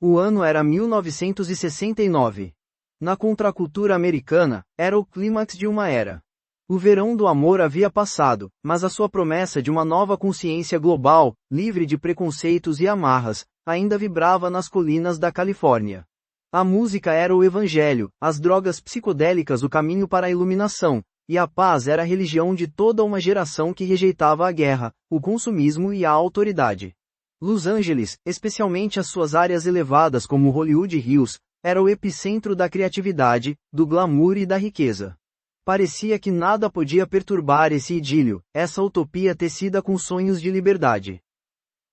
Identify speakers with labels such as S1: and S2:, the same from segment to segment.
S1: O ano era 1969. Na contracultura americana, era o clímax de uma era. O verão do amor havia passado, mas a sua promessa de uma nova consciência global, livre de preconceitos e amarras, ainda vibrava nas colinas da Califórnia. A música era o evangelho, as drogas psicodélicas o caminho para a iluminação, e a paz era a religião de toda uma geração que rejeitava a guerra, o consumismo e a autoridade. Los Angeles, especialmente as suas áreas elevadas como Hollywood Hills, era o epicentro da criatividade, do glamour e da riqueza. Parecia que nada podia perturbar esse idílio, essa utopia tecida com sonhos de liberdade.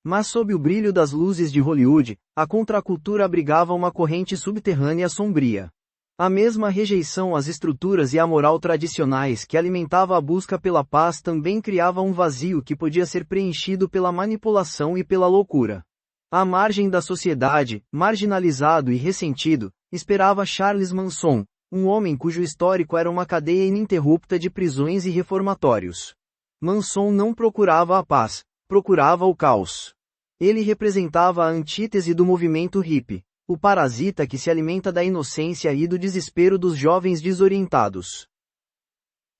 S1: Mas sob o brilho das luzes de Hollywood, a contracultura abrigava uma corrente subterrânea sombria. A mesma rejeição às estruturas e à moral tradicionais que alimentava a busca pela paz também criava um vazio que podia ser preenchido pela manipulação e pela loucura. À margem da sociedade, marginalizado e ressentido, esperava Charles Manson, um homem cujo histórico era uma cadeia ininterrupta de prisões e reformatórios. Manson não procurava a paz, procurava o caos. Ele representava a antítese do movimento hippie, o parasita que se alimenta da inocência e do desespero dos jovens desorientados.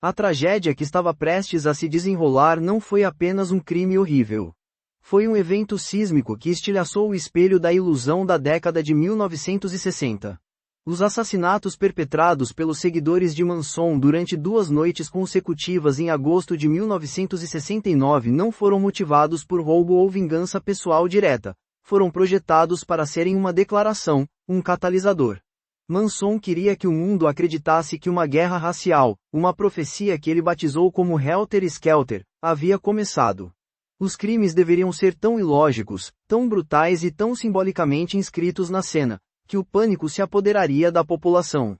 S1: A tragédia que estava prestes a se desenrolar não foi apenas um crime horrível. Foi um evento sísmico que estilhaçou o espelho da ilusão da década de 1960. Os assassinatos perpetrados pelos seguidores de Manson durante 2 noites consecutivas em agosto de 1969 não foram motivados por roubo ou vingança pessoal direta, foram projetados para serem uma declaração, um catalisador. Manson queria que o mundo acreditasse que uma guerra racial, uma profecia que ele batizou como Helter Skelter, havia começado. Os crimes deveriam ser tão ilógicos, tão brutais e tão simbolicamente inscritos na cena, que o pânico se apoderaria da população.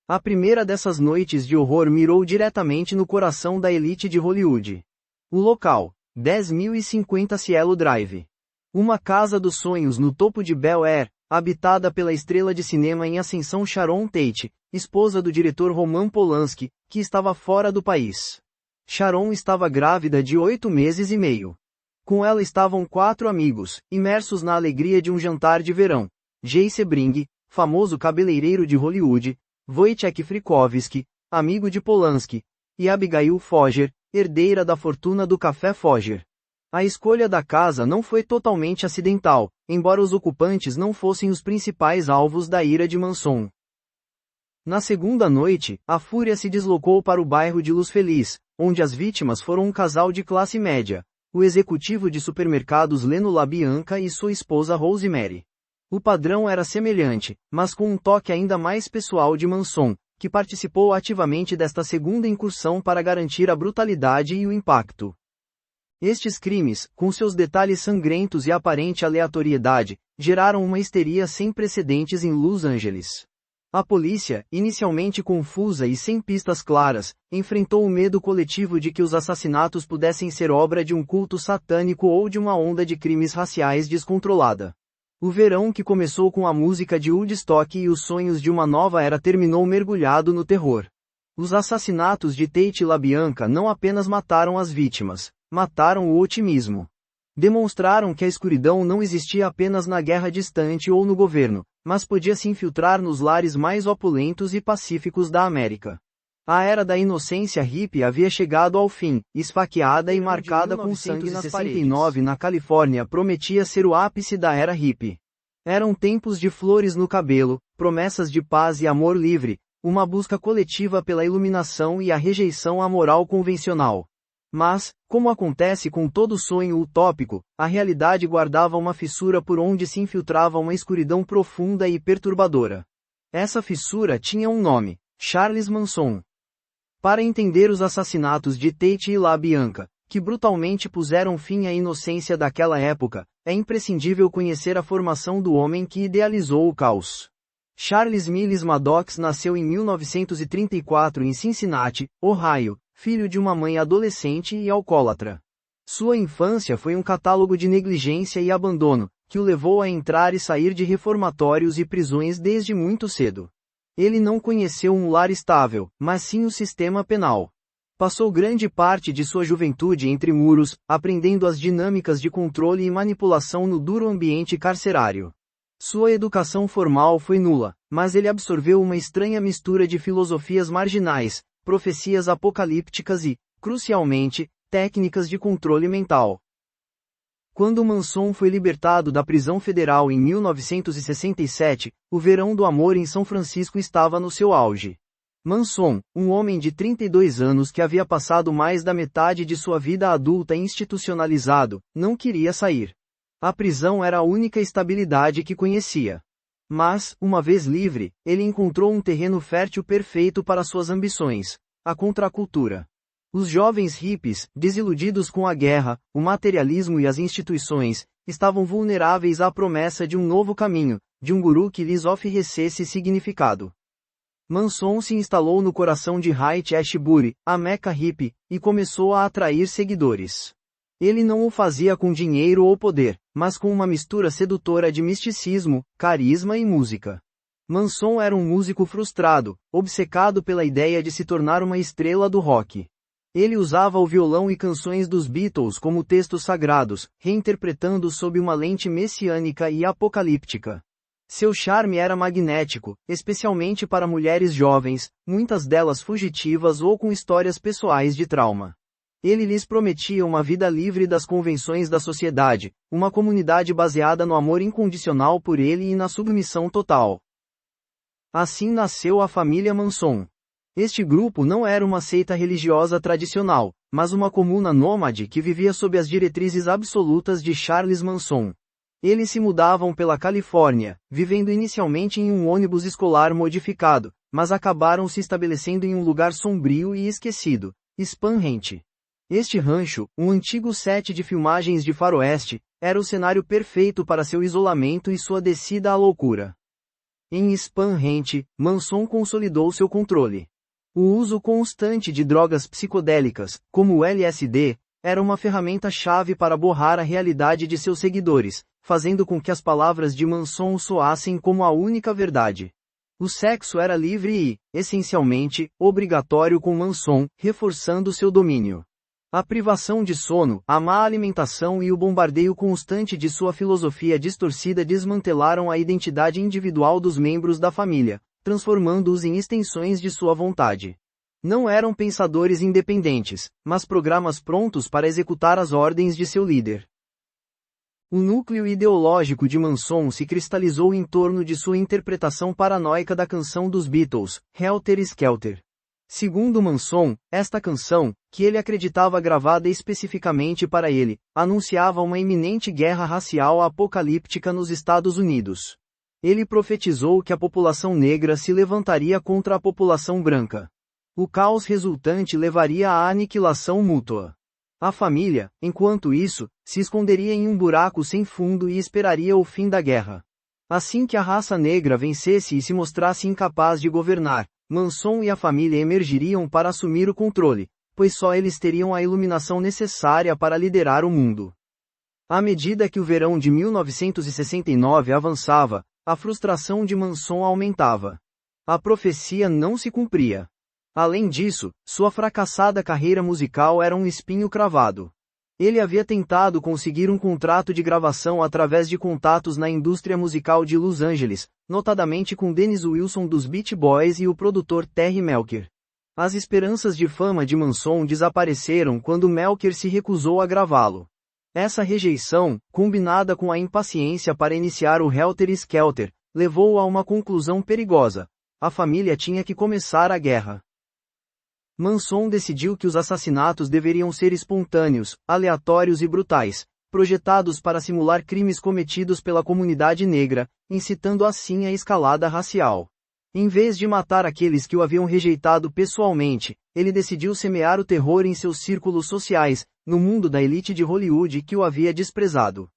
S1: A primeira dessas noites de horror mirou diretamente no coração da elite de Hollywood. O local, 10.050 Cielo Drive. Uma casa dos sonhos no topo de Bel Air, habitada pela estrela de cinema em ascensão Sharon Tate, esposa do diretor Roman Polanski, que estava fora do país. Sharon estava grávida de 8 meses e meio. Com ela estavam 4 amigos, imersos na alegria de um jantar de verão. Jay Sebring, famoso cabeleireiro de Hollywood, Wojciech Frykowski, amigo de Polanski, e Abigail Foger, herdeira da fortuna do café Foger. A escolha da casa não foi totalmente acidental, embora os ocupantes não fossem os principais alvos da ira de Manson. Na segunda noite, a fúria se deslocou para o bairro de Luz Feliz, onde as vítimas foram um casal de classe média, o executivo de supermercados Leno LaBianca e sua esposa Rosemary. O padrão era semelhante, mas com um toque ainda mais pessoal de Manson, que participou ativamente desta segunda incursão para garantir a brutalidade e o impacto. Estes crimes, com seus detalhes sangrentos e aparente aleatoriedade, geraram uma histeria sem precedentes em Los Angeles. A polícia, inicialmente confusa e sem pistas claras, enfrentou o medo coletivo de que os assassinatos pudessem ser obra de um culto satânico ou de uma onda de crimes raciais descontrolada. O verão que começou com a música de Woodstock e os sonhos de uma nova era terminou mergulhado no terror. Os assassinatos de Tate LaBianca não apenas mataram as vítimas, mataram o otimismo. Demonstraram que a escuridão não existia apenas na guerra distante ou no governo, mas podia se infiltrar nos lares mais opulentos e pacíficos da América. A era da inocência hippie havia chegado ao fim, esfaqueada e marcada com sangue nas paredes. 1969 na Califórnia prometia ser o ápice da era hippie. Eram tempos de flores no cabelo, promessas de paz e amor livre, uma busca coletiva pela iluminação e a rejeição à moral convencional. Mas, como acontece com todo sonho utópico, a realidade guardava uma fissura por onde se infiltrava uma escuridão profunda e perturbadora. Essa fissura tinha um nome: Charles Manson. Para entender os assassinatos de Tate e LaBianca, que brutalmente puseram fim à inocência daquela época, é imprescindível conhecer a formação do homem que idealizou o caos. Charles Miles Maddox nasceu em 1934 em Cincinnati, Ohio, filho de uma mãe adolescente e alcoólatra. Sua infância foi um catálogo de negligência e abandono, que o levou a entrar e sair de reformatórios e prisões desde muito cedo. Ele não conheceu um lar estável, mas sim o sistema penal. Passou grande parte de sua juventude entre muros, aprendendo as dinâmicas de controle e manipulação no duro ambiente carcerário. Sua educação formal foi nula, mas ele absorveu uma estranha mistura de filosofias marginais, profecias apocalípticas e, crucialmente, técnicas de controle mental. Quando Manson foi libertado da prisão federal em 1967, o verão do amor em São Francisco estava no seu auge. Manson, um homem de 32 anos que havia passado mais da metade de sua vida adulta institucionalizado, não queria sair. A prisão era a única estabilidade que conhecia. Mas, uma vez livre, ele encontrou um terreno fértil perfeito para suas ambições: a contracultura. Os jovens hippies, desiludidos com a guerra, o materialismo e as instituições, estavam vulneráveis à promessa de um novo caminho, de um guru que lhes oferecesse significado. Manson se instalou no coração de Haight-Ashbury, a Meca hippie, e começou a atrair seguidores. Ele não o fazia com dinheiro ou poder, mas com uma mistura sedutora de misticismo, carisma e música. Manson era um músico frustrado, obcecado pela ideia de se tornar uma estrela do rock. Ele usava o violão e canções dos Beatles como textos sagrados, reinterpretando-os sob uma lente messiânica e apocalíptica. Seu charme era magnético, especialmente para mulheres jovens, muitas delas fugitivas ou com histórias pessoais de trauma. Ele lhes prometia uma vida livre das convenções da sociedade, uma comunidade baseada no amor incondicional por ele e na submissão total. Assim nasceu a família Manson. Este grupo não era uma seita religiosa tradicional, mas uma comuna nômade que vivia sob as diretrizes absolutas de Charles Manson. Eles se mudavam pela Califórnia, vivendo inicialmente em um ônibus escolar modificado, mas acabaram se estabelecendo em um lugar sombrio e esquecido, Spam Ranch. Este rancho, um antigo set de filmagens de faroeste, era o cenário perfeito para seu isolamento e sua descida à loucura. Em Spam Ranch, Manson consolidou seu controle. O uso constante de drogas psicodélicas, como o LSD, era uma ferramenta-chave para borrar a realidade de seus seguidores, fazendo com que as palavras de Manson soassem como a única verdade. O sexo era livre e, essencialmente, obrigatório com Manson, reforçando seu domínio. A privação de sono, a má alimentação e o bombardeio constante de sua filosofia distorcida desmantelaram a identidade individual dos membros da família, transformando-os em extensões de sua vontade. Não eram pensadores independentes, mas programas prontos para executar as ordens de seu líder. O núcleo ideológico de Manson se cristalizou em torno de sua interpretação paranoica da canção dos Beatles, Helter Skelter. Segundo Manson, esta canção, que ele acreditava gravada especificamente para ele, anunciava uma iminente guerra racial apocalíptica nos Estados Unidos. Ele profetizou que a população negra se levantaria contra a população branca. O caos resultante levaria à aniquilação mútua. A família, enquanto isso, se esconderia em um buraco sem fundo e esperaria o fim da guerra. Assim que a raça negra vencesse e se mostrasse incapaz de governar, Manson e a família emergiriam para assumir o controle, pois só eles teriam a iluminação necessária para liderar o mundo. À medida que o verão de 1969 avançava, a frustração de Manson aumentava. A profecia não se cumpria. Além disso, sua fracassada carreira musical era um espinho cravado. Ele havia tentado conseguir um contrato de gravação através de contatos na indústria musical de Los Angeles, notadamente com Dennis Wilson dos Beach Boys e o produtor Terry Melcher. As esperanças de fama de Manson desapareceram quando Melcher se recusou a gravá-lo. Essa rejeição, combinada com a impaciência para iniciar o Helter Skelter, levou-o a uma conclusão perigosa: a família tinha que começar a guerra. Manson decidiu que os assassinatos deveriam ser espontâneos, aleatórios e brutais, projetados para simular crimes cometidos pela comunidade negra, incitando assim a escalada racial. Em vez de matar aqueles que o haviam rejeitado pessoalmente, ele decidiu semear o terror em seus círculos sociais, no mundo da elite de Hollywood que o havia desprezado.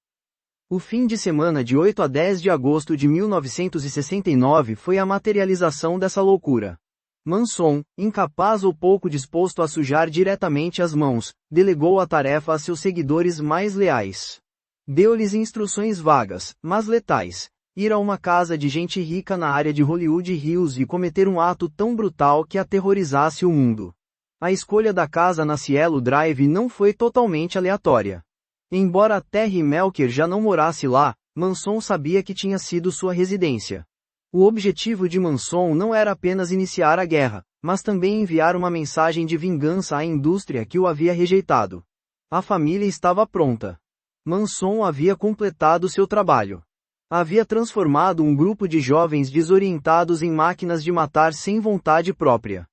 S1: O fim de semana de 8 a 10 de agosto de 1969 foi a materialização dessa loucura. Manson, incapaz ou pouco disposto a sujar diretamente as mãos, delegou a tarefa a seus seguidores mais leais. Deu-lhes instruções vagas, mas letais: ir a uma casa de gente rica na área de Hollywood Hills e cometer um ato tão brutal que aterrorizasse o mundo. A escolha da casa na Cielo Drive não foi totalmente aleatória. Embora Terry Melcher já não morasse lá, Manson sabia que tinha sido sua residência. O objetivo de Manson não era apenas iniciar a guerra, mas também enviar uma mensagem de vingança à indústria que o havia rejeitado. A família estava pronta. Manson havia completado seu trabalho. Havia transformado um grupo de jovens desorientados em máquinas de matar sem vontade própria.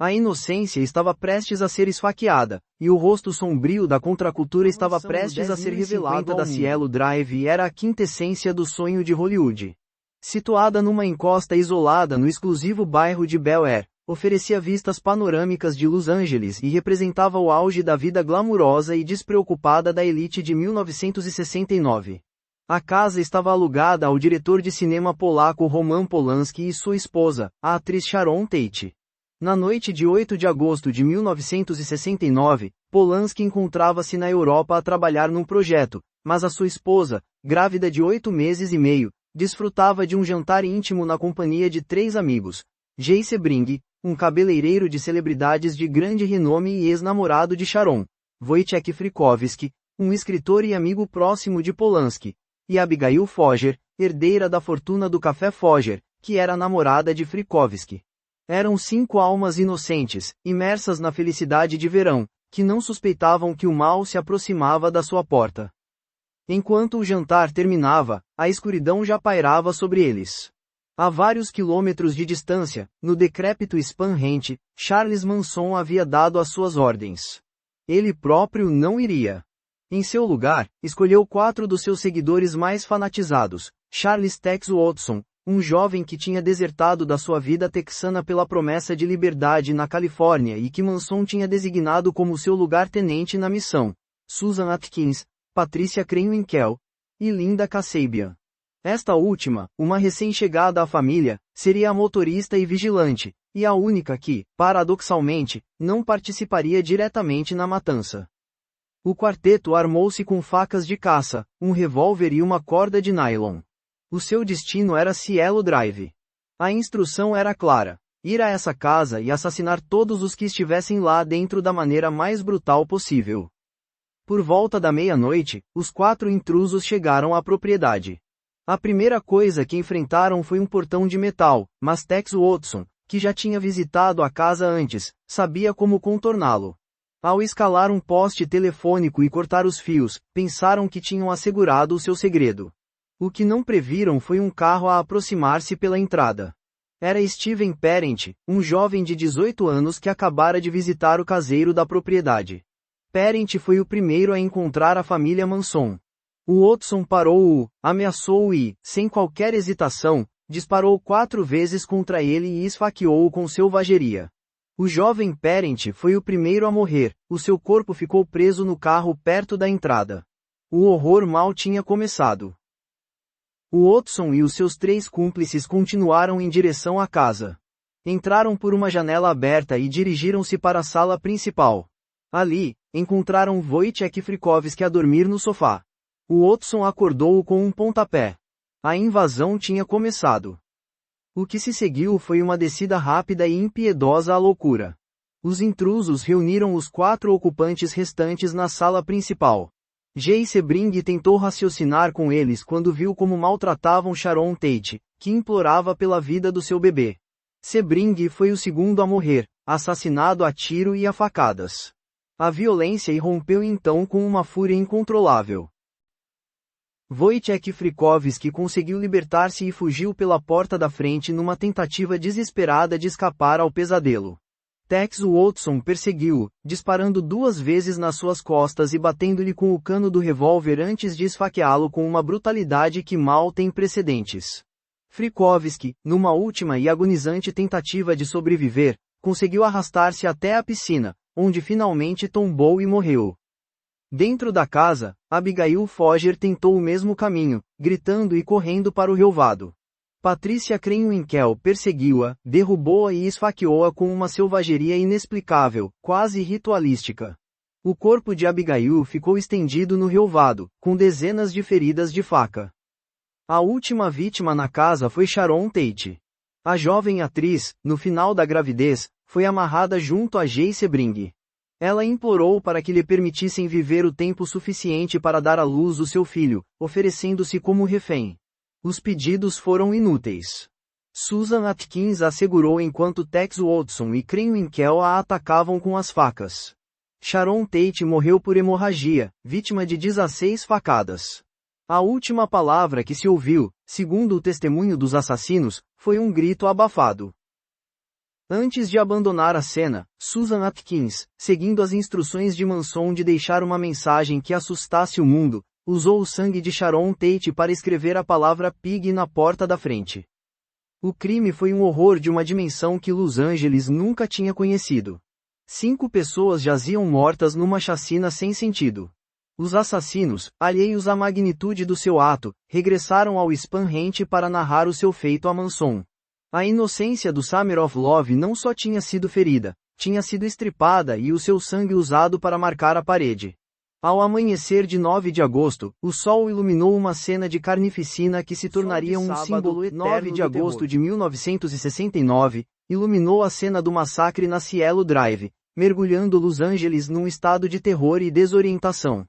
S1: A inocência estava prestes a ser esfaqueada, e o rosto sombrio da contracultura estava prestes a ser revelado. Da Cielo Drive era a quintessência do sonho de Hollywood. Situada numa encosta isolada no exclusivo bairro de Bel Air, oferecia vistas panorâmicas de Los Angeles e representava o auge da vida glamurosa e despreocupada da elite de 1969. A casa estava alugada ao diretor de cinema polaco Roman Polanski e sua esposa, a atriz Sharon Tate. Na noite de 8 de agosto de 1969, Polanski encontrava-se na Europa a trabalhar num projeto, mas a sua esposa, grávida de 8 meses e meio, desfrutava de um jantar íntimo na companhia de 3 amigos. Jay Sebring, um cabeleireiro de celebridades de grande renome e ex-namorado de Sharon. Wojciech Frykowski, um escritor e amigo próximo de Polanski. E Abigail Foger, herdeira da fortuna do café Foger, que era a namorada de Frykowski. Eram 5 almas inocentes, imersas na felicidade de verão, que não suspeitavam que o mal se aproximava da sua porta. Enquanto o jantar terminava, a escuridão já pairava sobre eles. A vários quilômetros de distância, no decrépito Spam Rent, Charles Manson havia dado as suas ordens. Ele próprio não iria. Em seu lugar, escolheu 4 dos seus seguidores mais fanatizados, Charles Tex Watson, um jovem que tinha desertado da sua vida texana pela promessa de liberdade na Califórnia e que Manson tinha designado como seu lugar-tenente na missão, Susan Atkins, Patricia Krenwinkel e Linda Kasabian. Esta última, uma recém-chegada à família, seria a motorista e vigilante, e a única que, paradoxalmente, não participaria diretamente na matança. O quarteto armou-se com facas de caça, um revólver e uma corda de nylon. O seu destino era Cielo Drive. A instrução era clara: ir a essa casa e assassinar todos os que estivessem lá dentro da maneira mais brutal possível. Por volta da meia-noite, os 4 intrusos chegaram à propriedade. A primeira coisa que enfrentaram foi um portão de metal, mas Tex Watson, que já tinha visitado a casa antes, sabia como contorná-lo. Ao escalar um poste telefônico e cortar os fios, pensaram que tinham assegurado o seu segredo. O que não previram foi um carro a aproximar-se pela entrada. Era Steven Parent, um jovem de 18 anos que acabara de visitar o caseiro da propriedade. Parent foi o primeiro a encontrar a família Manson. O Watson parou-o, ameaçou-o e, sem qualquer hesitação, disparou 4 vezes contra ele e esfaqueou-o com selvageria. O jovem Parent foi o primeiro a morrer, o seu corpo ficou preso no carro perto da entrada. O horror mal tinha começado. O Watson e os seus 3 cúmplices continuaram em direção à casa. Entraram por uma janela aberta e dirigiram-se para a sala principal. Ali, encontraram Wojciech Frykowski a dormir no sofá. O Watson acordou-o com um pontapé. A invasão tinha começado. O que se seguiu foi uma descida rápida e impiedosa à loucura. Os intrusos reuniram os 4 ocupantes restantes na sala principal. Jay Sebring tentou raciocinar com eles quando viu como maltratavam Sharon Tate, que implorava pela vida do seu bebê. Sebring foi o segundo a morrer, assassinado a tiro e a facadas. A violência irrompeu então com uma fúria incontrolável. Wojciech Frykowski conseguiu libertar-se e fugiu pela porta da frente numa tentativa desesperada de escapar ao pesadelo. Tex Watson perseguiu-o, disparando 2 vezes nas suas costas e batendo-lhe com o cano do revólver antes de esfaqueá-lo com uma brutalidade que mal tem precedentes. Frykowski, numa última e agonizante tentativa de sobreviver, conseguiu arrastar-se até a piscina, onde finalmente tombou e morreu. Dentro da casa, Abigail Foger tentou o mesmo caminho, gritando e correndo para o relvado. Patricia Krenwinkel perseguiu-a, derrubou-a e esfaqueou-a com uma selvageria inexplicável, quase ritualística. O corpo de Abigail ficou estendido no relvado, com dezenas de feridas de faca. A última vítima na casa foi Sharon Tate. A jovem atriz, no final da gravidez, foi amarrada junto a Jay Sebring. Ela implorou para que lhe permitissem viver o tempo suficiente para dar à luz o seu filho, oferecendo-se como refém. Os pedidos foram inúteis. Susan Atkins assegurou enquanto Tex Watson e Crane Winkel a atacavam com as facas. Sharon Tate morreu por hemorragia, vítima de 16 facadas. A última palavra que se ouviu, segundo o testemunho dos assassinos, foi um grito abafado. Antes de abandonar a cena, Susan Atkins, seguindo as instruções de Manson de deixar uma mensagem que assustasse o mundo, usou o sangue de Sharon Tate para escrever a palavra pig na porta da frente. O crime foi um horror de uma dimensão que Los Angeles nunca tinha conhecido. 5 pessoas jaziam mortas numa chacina sem sentido. Os assassinos, alheios à magnitude do seu ato, regressaram ao Spam Ranch para narrar o seu feito a Manson. A inocência do Summer of Love não só tinha sido ferida, tinha sido estripada e o seu sangue usado para marcar a parede. Ao amanhecer de 9 de agosto, o sol iluminou uma cena de carnificina que se tornaria um símbolo eterno. 9 de agosto de 1969, iluminou a cena do massacre na Cielo Drive, mergulhando Los Angeles num estado de terror e desorientação.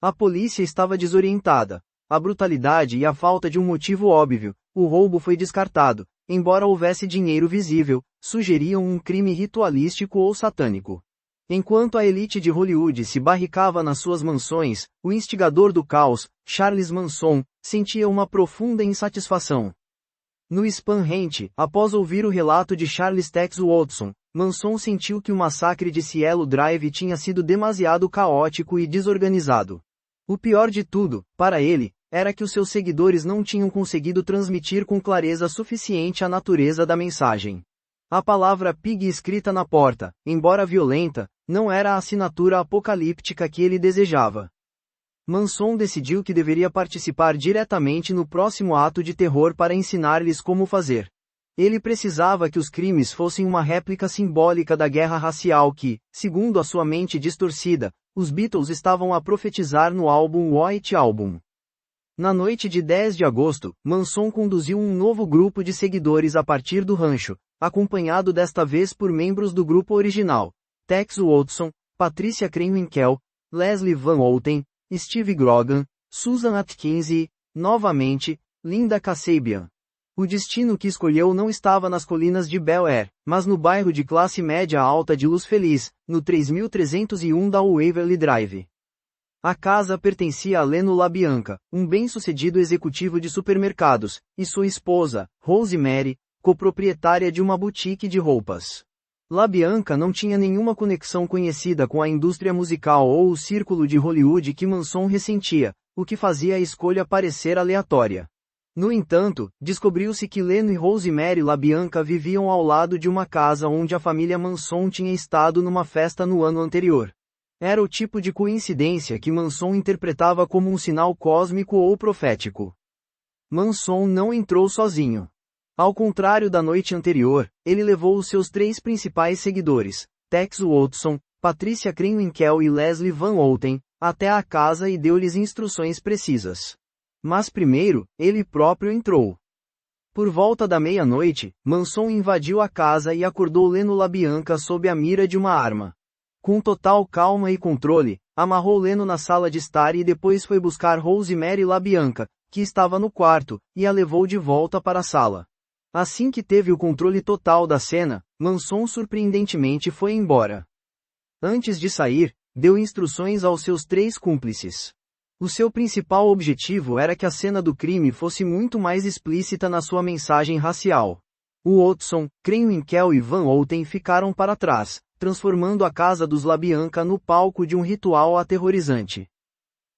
S1: A polícia estava desorientada. A brutalidade e a falta de um motivo óbvio, o roubo foi descartado, embora houvesse dinheiro visível, sugeriam um crime ritualístico ou satânico. Enquanto a elite de Hollywood se barricava nas suas mansões, o instigador do caos, Charles Manson, sentia uma profunda insatisfação. No Spam Ranch, após ouvir o relato de Charles Tex Watson, Manson sentiu que o massacre de Cielo Drive tinha sido demasiado caótico e desorganizado. O pior de tudo, para ele, era que os seus seguidores não tinham conseguido transmitir com clareza suficiente a natureza da mensagem. A palavra pig escrita na porta, embora violenta, não era a assinatura apocalíptica que ele desejava. Manson decidiu que deveria participar diretamente no próximo ato de terror para ensinar-lhes como fazer. Ele precisava que os crimes fossem uma réplica simbólica da guerra racial que, segundo a sua mente distorcida, os Beatles estavam a profetizar no álbum White Album. Na noite de 10 de agosto, Manson conduziu um novo grupo de seguidores a partir do rancho, acompanhado desta vez por membros do grupo original, Tex Watson, Patricia Crane Winkel, Leslie Van Houten, Steve Grogan, Susan Atkins e, novamente, Linda Kasabian. O destino que escolheu não estava nas colinas de Bel Air, mas no bairro de classe média alta de Luz Feliz, no 3301 da Waverly Drive. A casa pertencia a Leno LaBianca, um bem-sucedido executivo de supermercados, e sua esposa, Rosemary, coproprietária de uma boutique de roupas. LaBianca não tinha nenhuma conexão conhecida com a indústria musical ou o círculo de Hollywood que Manson ressentia, o que fazia a escolha parecer aleatória. No entanto, descobriu-se que Leno e Rosemary LaBianca viviam ao lado de uma casa onde a família Manson tinha estado numa festa no ano anterior. Era o tipo de coincidência que Manson interpretava como um sinal cósmico ou profético. Manson não entrou sozinho. Ao contrário da noite anterior, ele levou os seus 3 principais seguidores, Tex Watson, Patricia Crane Winkel e Leslie Van Houten, até a casa e deu-lhes instruções precisas. Mas primeiro, ele próprio entrou. Por volta da meia-noite, Manson invadiu a casa e acordou Leno LaBianca sob a mira de uma arma. Com total calma e controle, amarrou Leno na sala de estar e depois foi buscar Rosemary LaBianca, que estava no quarto, e a levou de volta para a sala. Assim que teve o controle total da cena, Manson surpreendentemente foi embora. Antes de sair, deu instruções aos seus 3 cúmplices. O seu principal objetivo era que a cena do crime fosse muito mais explícita na sua mensagem racial. O Watson, Crane Winkel e Van Houten ficaram para trás, transformando a casa dos LaBianca no palco de um ritual aterrorizante.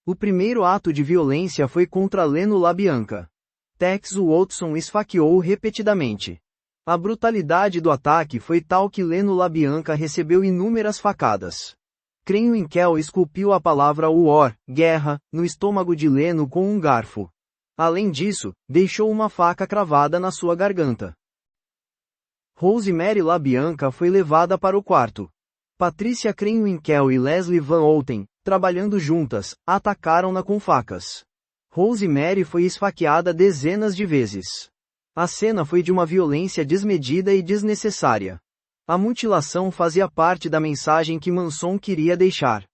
S1: O primeiro ato de violência foi contra Leno LaBianca. Tex Watson esfaqueou-o repetidamente. A brutalidade do ataque foi tal que Leno LaBianca recebeu inúmeras facadas. Crane Winkel esculpiu a palavra war, guerra, no estômago de Leno com um garfo. Além disso, deixou uma faca cravada na sua garganta. Rosemary LaBianca foi levada para o quarto. Patricia Crane Winkel e Leslie Van Houten, trabalhando juntas, atacaram-na com facas. Rosemary foi esfaqueada dezenas de vezes. A cena foi de uma violência desmedida e desnecessária. A mutilação fazia parte da mensagem que Manson queria deixar.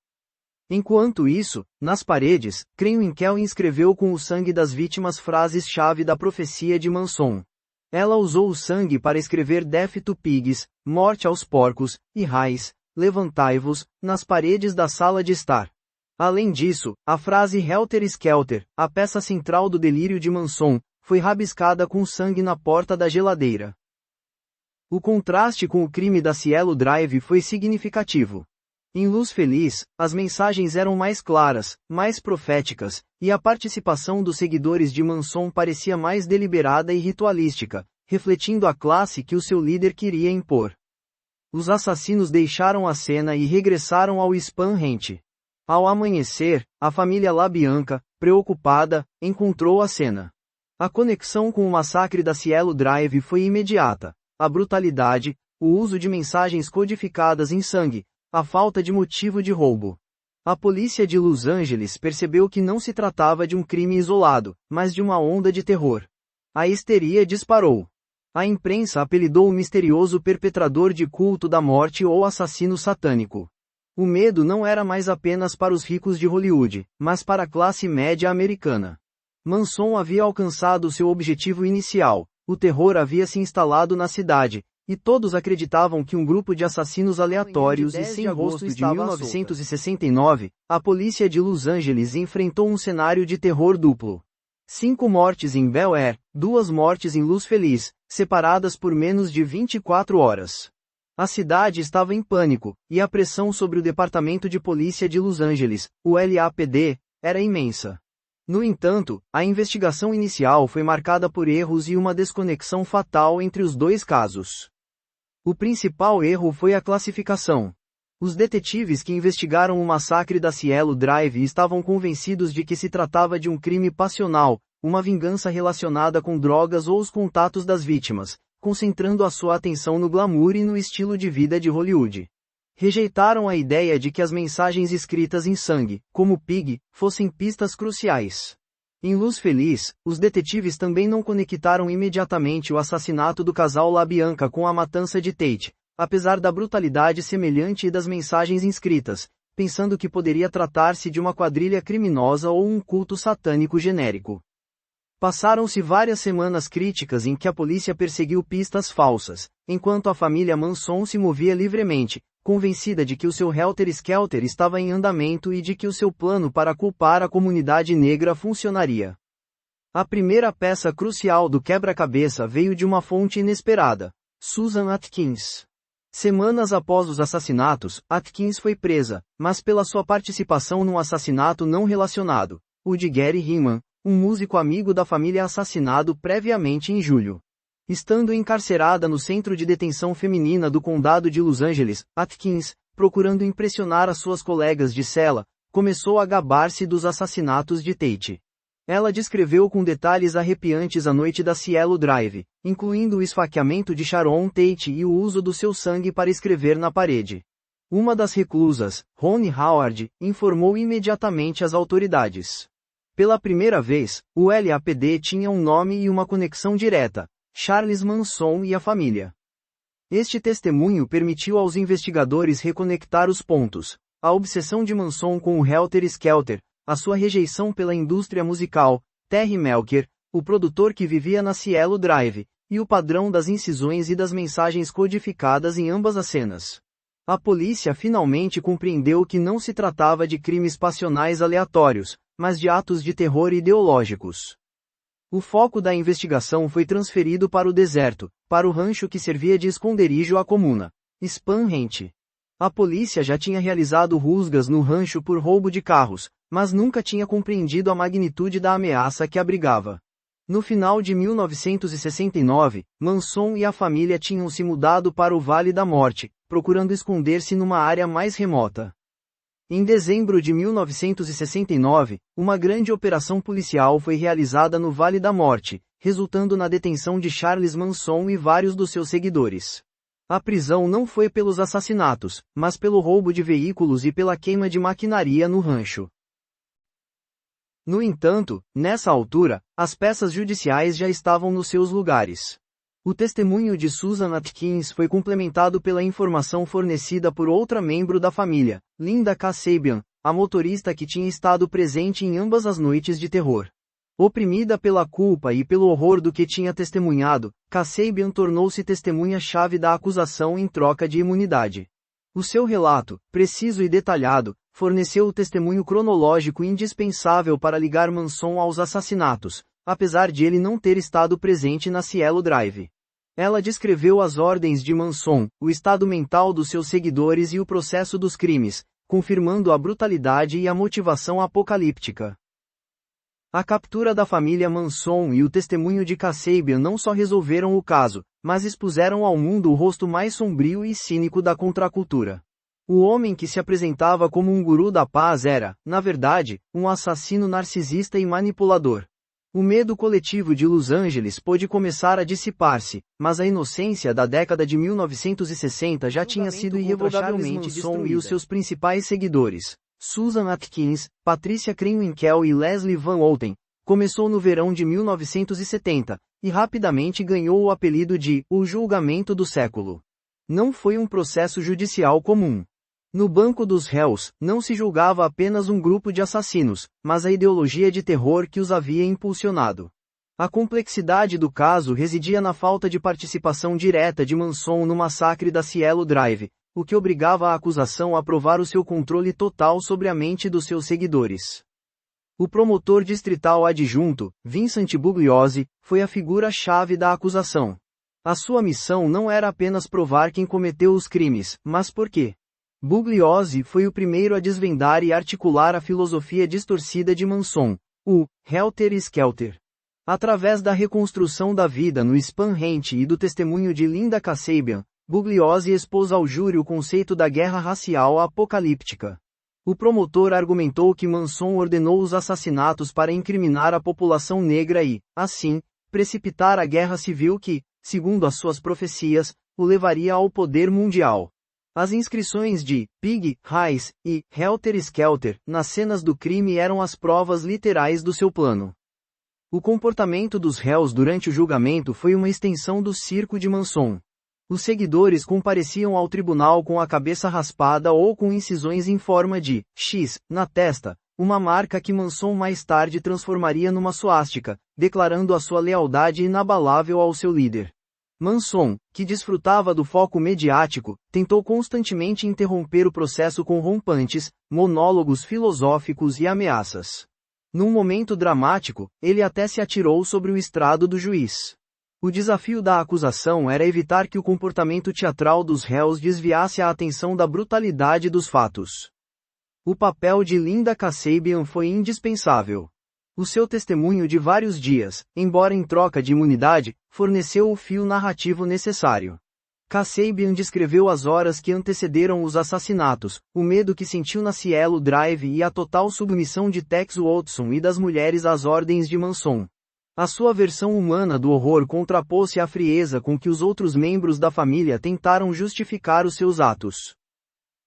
S1: Enquanto isso, nas paredes, Krenwinkel escreveu com o sangue das vítimas frases-chave da profecia de Manson. Ela usou o sangue para escrever Death to Pigs, morte aos porcos, e Rais, levantai-vos, nas paredes da sala de estar. Além disso, a frase Helter Skelter, a peça central do delírio de Manson, foi rabiscada com sangue na porta da geladeira. O contraste com o crime da Cielo Drive foi significativo. Em Luz Feliz, as mensagens eram mais claras, mais proféticas, e a participação dos seguidores de Manson parecia mais deliberada e ritualística, refletindo a classe que o seu líder queria impor. Os assassinos deixaram a cena e regressaram ao Spam Rent. Ao amanhecer, a família LaBianca, preocupada, encontrou a cena. A conexão com o massacre da Cielo Drive foi imediata. A brutalidade, o uso de mensagens codificadas em sangue, a falta de motivo de roubo. A polícia de Los Angeles percebeu que não se tratava de um crime isolado, mas de uma onda de terror. A histeria disparou. A imprensa apelidou o misterioso perpetrador de culto da morte ou assassino satânico. O medo não era mais apenas para os ricos de Hollywood, mas para a classe média americana. Manson havia alcançado seu objetivo inicial, o terror havia se instalado na cidade, e todos acreditavam que um grupo de assassinos aleatórios e sem rosto de 1969, a polícia de Los Angeles enfrentou um cenário de terror duplo. 5 mortes em Bel Air, 2 mortes em Luz Feliz, separadas por menos de 24 horas. A cidade estava em pânico, e a pressão sobre o Departamento de Polícia de Los Angeles, o LAPD, era imensa. No entanto, a investigação inicial foi marcada por erros e uma desconexão fatal entre os dois casos. O principal erro foi a classificação. Os detetives que investigaram o massacre da Cielo Drive estavam convencidos de que se tratava de um crime passional, uma vingança relacionada com drogas ou os contatos das vítimas, concentrando a sua atenção no glamour e no estilo de vida de Hollywood. Rejeitaram a ideia de que as mensagens escritas em sangue, como Pig, fossem pistas cruciais. Em Luz Feliz, os detetives também não conectaram imediatamente o assassinato do casal LaBianca com a matança de Tate, apesar da brutalidade semelhante e das mensagens inscritas, pensando que poderia tratar-se de uma quadrilha criminosa ou um culto satânico genérico. Passaram-se várias semanas críticas em que a polícia perseguiu pistas falsas, enquanto a família Manson se movia livremente, convencida de que o seu Helter Skelter estava em andamento e de que o seu plano para culpar a comunidade negra funcionaria. A primeira peça crucial do quebra-cabeça veio de uma fonte inesperada: Susan Atkins. Semanas após os assassinatos, Atkins foi presa, mas pela sua participação num assassinato não relacionado, o de Gary Hinman, um músico amigo da família assassinado previamente em julho. Estando encarcerada no Centro de Detenção Feminina do Condado de Los Angeles, Atkins, procurando impressionar as suas colegas de cela, começou a gabar-se dos assassinatos de Tate. Ela descreveu com detalhes arrepiantes a noite da Cielo Drive, incluindo o esfaqueamento de Sharon Tate e o uso do seu sangue para escrever na parede. Uma das reclusas, Ronnie Howard, informou imediatamente às autoridades. Pela primeira vez, o LAPD tinha um nome e uma conexão direta: Charles Manson e a família. Este testemunho permitiu aos investigadores reconectar os pontos: a obsessão de Manson com o Helter Skelter, a sua rejeição pela indústria musical, Terry Melcher, o produtor que vivia na Cielo Drive, e o padrão das incisões e das mensagens codificadas em ambas as cenas. A polícia finalmente compreendeu que não se tratava de crimes passionais aleatórios, mas de atos de terror ideológicos. O foco da investigação foi transferido para o deserto, para o rancho que servia de esconderijo à comuna, Spam Rent. A polícia já tinha realizado rusgas no rancho por roubo de carros, mas nunca tinha compreendido a magnitude da ameaça que abrigava. No final de 1969, Manson e a família tinham se mudado para o Vale da Morte, procurando esconder-se numa área mais remota. Em dezembro de 1969, uma grande operação policial foi realizada no Vale da Morte, resultando na detenção de Charles Manson e vários dos seus seguidores. A prisão não foi pelos assassinatos, mas pelo roubo de veículos e pela queima de maquinaria no rancho. No entanto, nessa altura, as peças judiciais já estavam nos seus lugares. O testemunho de Susan Atkins foi complementado pela informação fornecida por outra membro da família, Linda Kasabian, a motorista que tinha estado presente em ambas as noites de terror. Oprimida pela culpa e pelo horror do que tinha testemunhado, Kasabian tornou-se testemunha-chave da acusação em troca de imunidade. O seu relato, preciso e detalhado, forneceu o testemunho cronológico indispensável para ligar Manson aos assassinatos, apesar de ele não ter estado presente na Cielo Drive. Ela descreveu as ordens de Manson, o estado mental dos seus seguidores e o processo dos crimes, confirmando a brutalidade e a motivação apocalíptica. A captura da família Manson e o testemunho de Kasabian não só resolveram o caso, mas expuseram ao mundo o rosto mais sombrio e cínico da contracultura. O homem que se apresentava como um guru da paz era, na verdade, um assassino narcisista e manipulador. O medo coletivo de Los Angeles pôde começar a dissipar-se, mas a inocência da década de 1960 já tinha sido irrevogavelmente destruída. E os seus principais seguidores, Susan Atkins, Patricia Krenwinkel e Leslie Van Outen, começou no verão de 1970, e rapidamente ganhou o apelido de "o julgamento do século". Não foi um processo judicial comum. No banco dos réus, não se julgava apenas um grupo de assassinos, mas a ideologia de terror que os havia impulsionado. A complexidade do caso residia na falta de participação direta de Manson no massacre da Cielo Drive, o que obrigava a acusação a provar o seu controle total sobre a mente dos seus seguidores. O promotor distrital adjunto, Vincent Bugliosi, foi a figura-chave da acusação. A sua missão não era apenas provar quem cometeu os crimes, mas por quê. Bugliosi foi o primeiro a desvendar e articular a filosofia distorcida de Manson, o Helter-Skelter. Através da reconstrução da vida no Spam-Rant e do testemunho de Linda Kasabian, Bugliosi expôs ao júri o conceito da guerra racial apocalíptica. O promotor argumentou que Manson ordenou os assassinatos para incriminar a população negra e, assim, precipitar a guerra civil que, segundo as suas profecias, o levaria ao poder mundial. As inscrições de Pig, Rise e Helter Skelter nas cenas do crime eram as provas literais do seu plano. O comportamento dos réus durante o julgamento foi uma extensão do circo de Manson. Os seguidores compareciam ao tribunal com a cabeça raspada ou com incisões em forma de X na testa, uma marca que Manson mais tarde transformaria numa suástica, declarando a sua lealdade inabalável ao seu líder. Manson, que desfrutava do foco mediático, tentou constantemente interromper o processo com rompantes, monólogos filosóficos e ameaças. Num momento dramático, ele até se atirou sobre o estrado do juiz. O desafio da acusação era evitar que o comportamento teatral dos réus desviasse a atenção da brutalidade dos fatos. O papel de Linda Kasabian foi indispensável. O seu testemunho de vários dias, embora em troca de imunidade, forneceu o fio narrativo necessário. Kasabian descreveu as horas que antecederam os assassinatos, o medo que sentiu na Cielo Drive e a total submissão de Tex Watson e das mulheres às ordens de Manson. A sua versão humana do horror contrapôs-se à frieza com que os outros membros da família tentaram justificar os seus atos.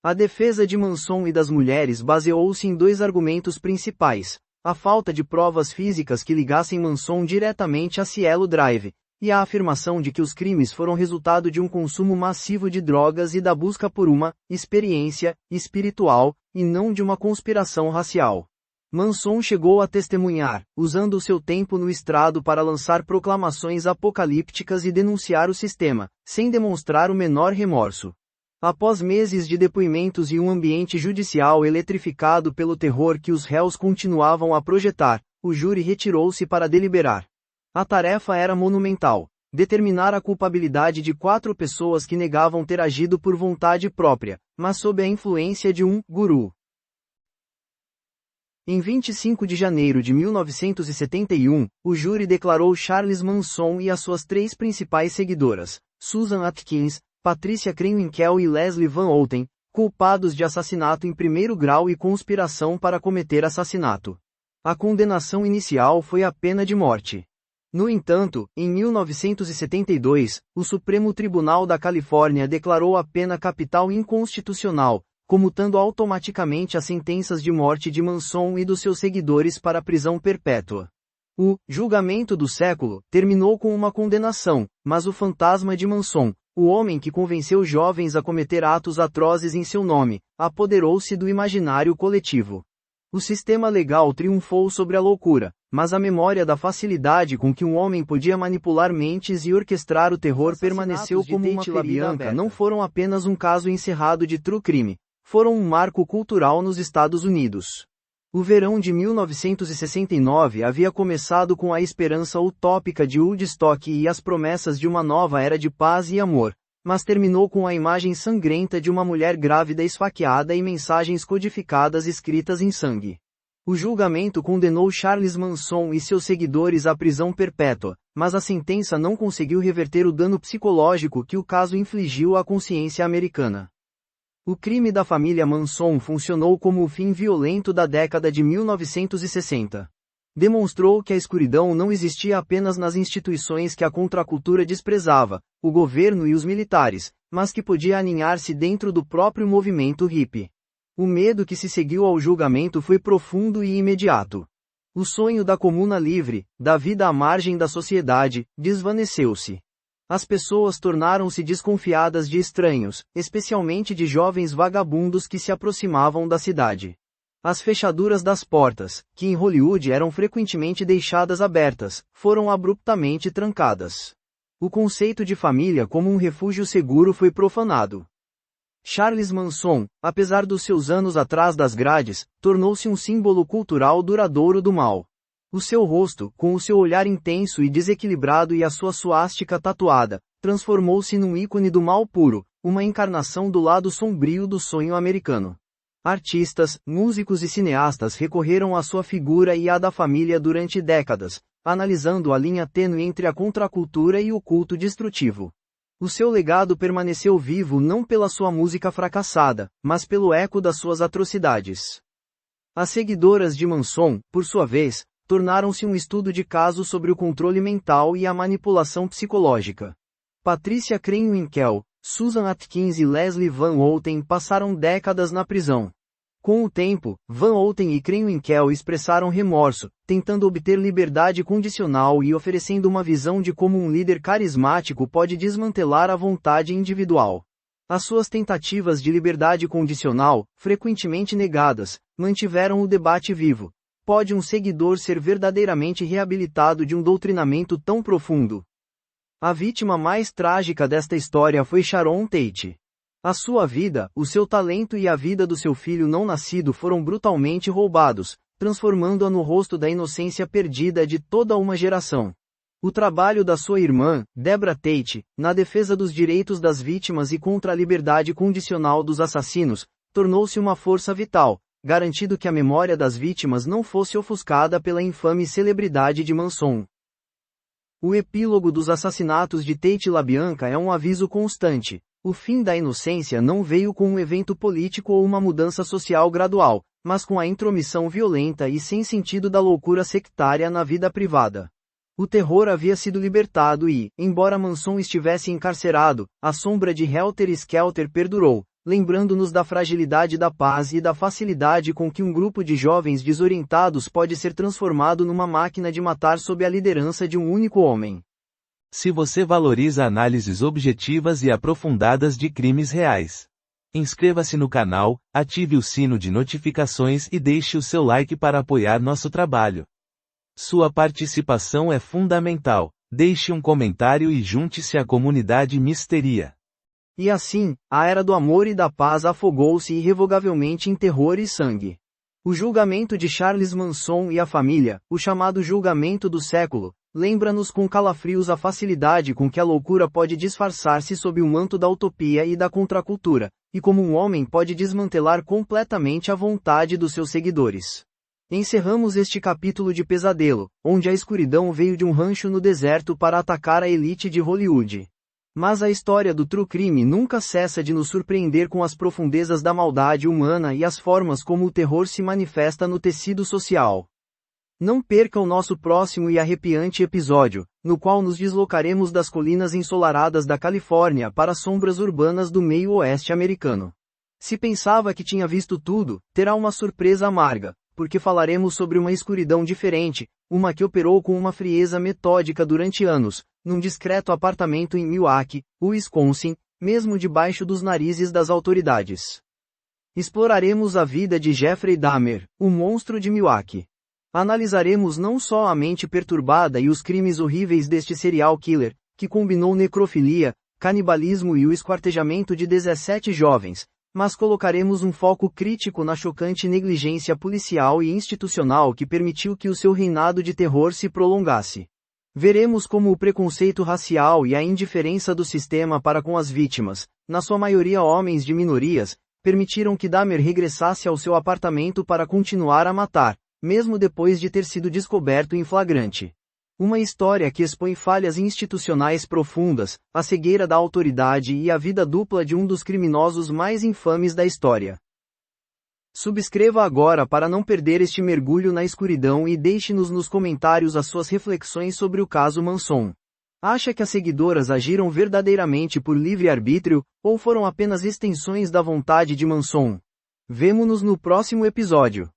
S1: A defesa de Manson e das mulheres baseou-se em dois argumentos principais: a falta de provas físicas que ligassem Manson diretamente a Cielo Drive, e a afirmação de que os crimes foram resultado de um consumo massivo de drogas e da busca por uma experiência espiritual, e não de uma conspiração racial. Manson chegou a testemunhar, usando o seu tempo no estrado para lançar proclamações apocalípticas e denunciar o sistema, sem demonstrar o menor remorso. Após meses de depoimentos e um ambiente judicial eletrificado pelo terror que os réus continuavam a projetar, o júri retirou-se para deliberar. A tarefa era monumental: determinar a culpabilidade de 4 pessoas que negavam ter agido por vontade própria, mas sob a influência de um guru. Em 25 de janeiro de 1971, o júri declarou Charles Manson e as suas 3 principais seguidoras, Susan Atkins, Patricia Krenwinkel e Leslie Van Outen, culpados de assassinato em primeiro grau e conspiração para cometer assassinato. A condenação inicial foi a pena de morte. No entanto, em 1972, o Supremo Tribunal da Califórnia declarou a pena capital inconstitucional, comutando automaticamente as sentenças de morte de Manson e dos seus seguidores para prisão perpétua. O julgamento do século terminou com uma condenação, mas o fantasma de Manson, o homem que convenceu jovens a cometer atos atrozes em seu nome, apoderou-se do imaginário coletivo. O sistema legal triunfou sobre a loucura, mas a memória da facilidade com que um homem podia manipular mentes e orquestrar o terror permaneceu como uma ferida. Não foram apenas um caso encerrado de true crime, foram um marco cultural nos Estados Unidos. O verão de 1969 havia começado com a esperança utópica de Woodstock e as promessas de uma nova era de paz e amor, mas terminou com a imagem sangrenta de uma mulher grávida esfaqueada e mensagens codificadas escritas em sangue. O julgamento condenou Charles Manson e seus seguidores à prisão perpétua, mas a sentença não conseguiu reverter o dano psicológico que o caso infligiu à consciência americana. O crime da família Manson funcionou como o fim violento da década de 1960. Demonstrou que a escuridão não existia apenas nas instituições que a contracultura desprezava, o governo e os militares, mas que podia aninhar-se dentro do próprio movimento hippie. O medo que se seguiu ao julgamento foi profundo e imediato. O sonho da comuna livre, da vida à margem da sociedade, desvaneceu-se. As pessoas tornaram-se desconfiadas de estranhos, especialmente de jovens vagabundos que se aproximavam da cidade. As fechaduras das portas, que em Hollywood eram frequentemente deixadas abertas, foram abruptamente trancadas. O conceito de família como um refúgio seguro foi profanado. Charles Manson, apesar dos seus anos atrás das grades, tornou-se um símbolo cultural duradouro do mal. O seu rosto, com o seu olhar intenso e desequilibrado e a sua suástica tatuada, transformou-se num ícone do mal puro, uma encarnação do lado sombrio do sonho americano. Artistas, músicos e cineastas recorreram à sua figura e à da família durante décadas, analisando a linha tênue entre a contracultura e o culto destrutivo. O seu legado permaneceu vivo não pela sua música fracassada, mas pelo eco das suas atrocidades. As seguidoras de Manson, por sua vez, tornaram-se um estudo de caso sobre o controle mental e a manipulação psicológica. Patricia Krenwinkel, Susan Atkins e Leslie Van Houten passaram décadas na prisão. Com o tempo, Van Houten e Krenwinkel expressaram remorso, tentando obter liberdade condicional e oferecendo uma visão de como um líder carismático pode desmantelar a vontade individual. As suas tentativas de liberdade condicional, frequentemente negadas, mantiveram o debate vivo. Pode um seguidor ser verdadeiramente reabilitado de um doutrinamento tão profundo? A vítima mais trágica desta história foi Sharon Tate. A sua vida, o seu talento e a vida do seu filho não nascido foram brutalmente roubados, transformando-a no rosto da inocência perdida de toda uma geração. O trabalho da sua irmã, Deborah Tate, na defesa dos direitos das vítimas e contra a liberdade condicional dos assassinos, tornou-se uma força vital, garantindo que a memória das vítimas não fosse ofuscada pela infame celebridade de Manson. O epílogo dos assassinatos de Tate LaBianca é um aviso constante. O fim da inocência não veio com um evento político ou uma mudança social gradual, mas com a intromissão violenta e sem sentido da loucura sectária na vida privada. O terror havia sido libertado e, embora Manson estivesse encarcerado, a sombra de Helter Skelter perdurou, lembrando-nos da fragilidade da paz e da facilidade com que um grupo de jovens desorientados pode ser transformado numa máquina de matar sob a liderança de um único homem.
S2: Se você valoriza análises objetivas e aprofundadas de crimes reais, inscreva-se no canal, ative o sino de notificações e deixe o seu like para apoiar nosso trabalho. Sua participação é fundamental. Deixe um comentário e junte-se à comunidade Misteria.
S1: E assim, a era do amor e da paz afogou-se irrevogavelmente em terror e sangue. O julgamento de Charles Manson e a família, o chamado julgamento do século, lembra-nos com calafrios a facilidade com que a loucura pode disfarçar-se sob o manto da utopia e da contracultura, e como um homem pode desmantelar completamente a vontade dos seus seguidores. Encerramos este capítulo de Pesadelo, onde a escuridão veio de um rancho no deserto para atacar a elite de Hollywood. Mas a história do true crime nunca cessa de nos surpreender com as profundezas da maldade humana e as formas como o terror se manifesta no tecido social. Não perca o nosso próximo e arrepiante episódio, no qual nos deslocaremos das colinas ensolaradas da Califórnia para as sombras urbanas do meio-oeste americano. Se pensava que tinha visto tudo, terá uma surpresa amarga, porque falaremos sobre uma escuridão diferente, uma que operou com uma frieza metódica durante anos, num discreto apartamento em Milwaukee, Wisconsin, mesmo debaixo dos narizes das autoridades. Exploraremos a vida de Jeffrey Dahmer, o monstro de Milwaukee. Analisaremos não só a mente perturbada e os crimes horríveis deste serial killer, que combinou necrofilia, canibalismo e o esquartejamento de 17 jovens, mas colocaremos um foco crítico na chocante negligência policial e institucional que permitiu que o seu reinado de terror se prolongasse. Veremos como o preconceito racial e a indiferença do sistema para com as vítimas, na sua maioria homens de minorias, permitiram que Dahmer regressasse ao seu apartamento para continuar a matar, mesmo depois de ter sido descoberto em flagrante. Uma história que expõe falhas institucionais profundas, a cegueira da autoridade e a vida dupla de um dos criminosos mais infames da história. Subscreva agora para não perder este mergulho na escuridão e deixe-nos nos comentários as suas reflexões sobre o caso Manson. Acha que as seguidoras agiram verdadeiramente por livre-arbítrio, ou foram apenas extensões da vontade de Manson? Vemo-nos no próximo episódio.